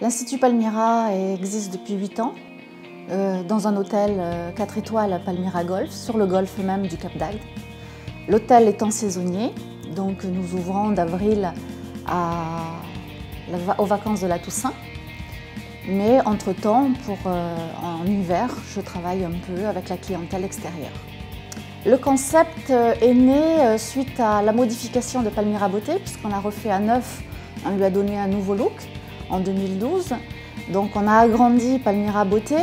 L'Institut Palmyra existe depuis 8 ans dans un hôtel 4 étoiles à Palmyra Golf, sur le golfe même du Cap d'Agde. L'hôtel étant saisonnier, donc nous ouvrons d'avril aux vacances de la Toussaint. Mais entre-temps, en hiver, je travaille un peu avec la clientèle extérieure. Le concept est né suite à la modification de Palmyra Beauté, puisqu'on a refait à neuf, on lui a donné un nouveau look en 2012. Donc on a agrandi Palmyra Beauté,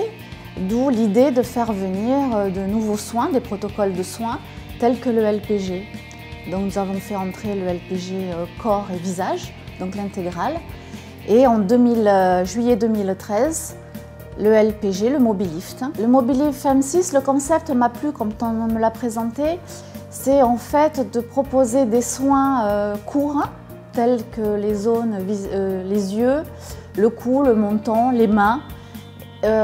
d'où l'idée de faire venir de nouveaux soins, des protocoles de soins, tels que le LPG. Donc nous avons fait entrer le LPG corps et visage, donc l'intégrale. Et en juillet 2013, le LPG, le Mobilift. Le Mobilift M6, le concept m'a plu comme on me l'a présenté. C'est en fait de proposer des soins courts, tels que les zones, les yeux, le cou, le menton, les mains,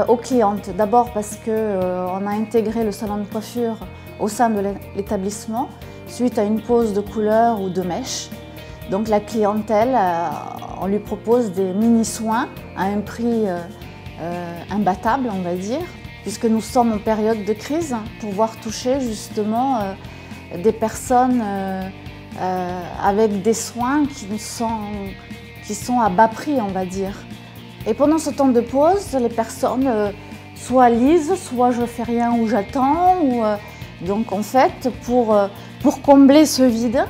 aux clientes. D'abord parce qu'on a intégré le salon de coiffure au sein de l'établissement, suite à une pose de couleur ou de mèche. Donc la clientèle, on lui propose des mini-soins à un prix imbattable, on va dire, puisque nous sommes en période de crise, pour pouvoir toucher justement des personnes avec des soins qui sont à bas prix, on va dire. Et pendant ce temps de pause, les personnes soit lisent, soit je fais rien ou j'attends. Donc en fait, pour combler ce vide,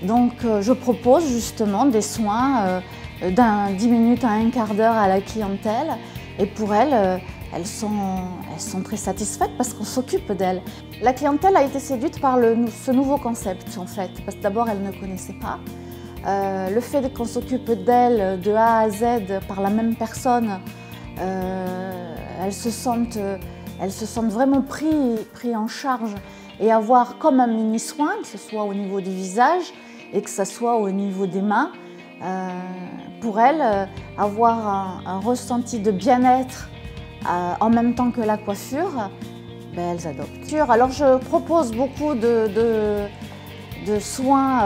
donc, je propose justement des soins d'10 minutes à un quart d'heure à la clientèle. Et pour elles, elles sont très satisfaites parce qu'on s'occupe d'elles. La clientèle a été séduite par ce nouveau concept en fait, parce que d'abord elle ne connaissait pas. Le fait qu'on s'occupe d'elles de A à Z par la même personne, elles se sentent vraiment pris en charge et avoir comme un mini-soin, que ce soit au niveau du visage et que ce soit au niveau des mains, pour elles, avoir un ressenti de bien-être en même temps que la coiffure, ben, elles adoptent. Alors je propose beaucoup de soins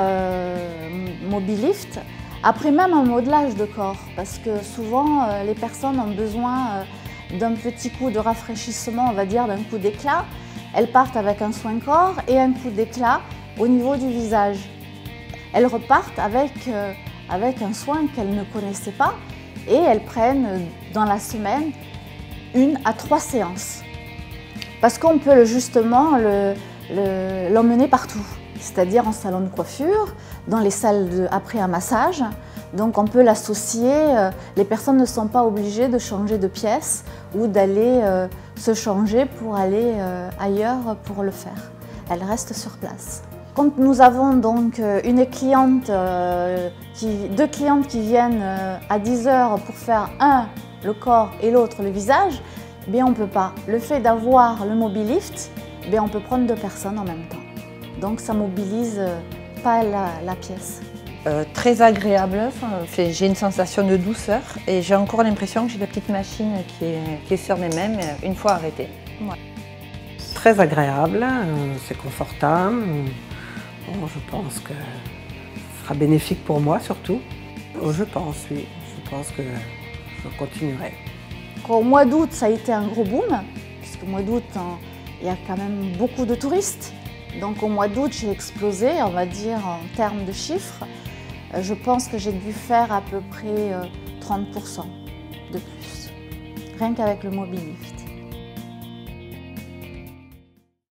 Mobilift, après même un modelage de corps, parce que souvent les personnes ont besoin d'un petit coup de rafraîchissement, on va dire, d'un coup d'éclat. Elles partent avec un soin corps et un coup d'éclat au niveau du visage. Elles repartent avec un soin qu'elles ne connaissaient pas et elles prennent dans la semaine 1 à 3 séances. Parce qu'on peut justement l'emmener partout, c'est-à-dire en salon de coiffure, dans les salles après un massage. Donc on peut l'associer, les personnes ne sont pas obligées de changer de pièce ou d'aller se changer pour aller ailleurs pour le faire. Elles restent sur place. Quand nous avons donc deux clientes qui viennent à 10 heures pour faire un le corps et l'autre le visage, bien on ne peut pas. Le fait d'avoir le Mobilift, bien on peut prendre 2 personnes en même temps. Donc ça mobilise pas la pièce. Très agréable, j'ai une sensation de douceur et j'ai encore l'impression que j'ai la petite machine qui est sur mes mains une fois arrêtée. Ouais. Très agréable, c'est confortable. Bon, je pense que ce sera bénéfique pour moi surtout. Je pense, oui. Je pense que je continuerai. Au mois d'août, ça a été un gros boom, puisque au mois d'août, il y a quand même beaucoup de touristes. Donc au mois d'août, j'ai explosé, on va dire, en termes de chiffres. Je pense que j'ai dû faire à peu près 30% de plus, rien qu'avec le Mobilift.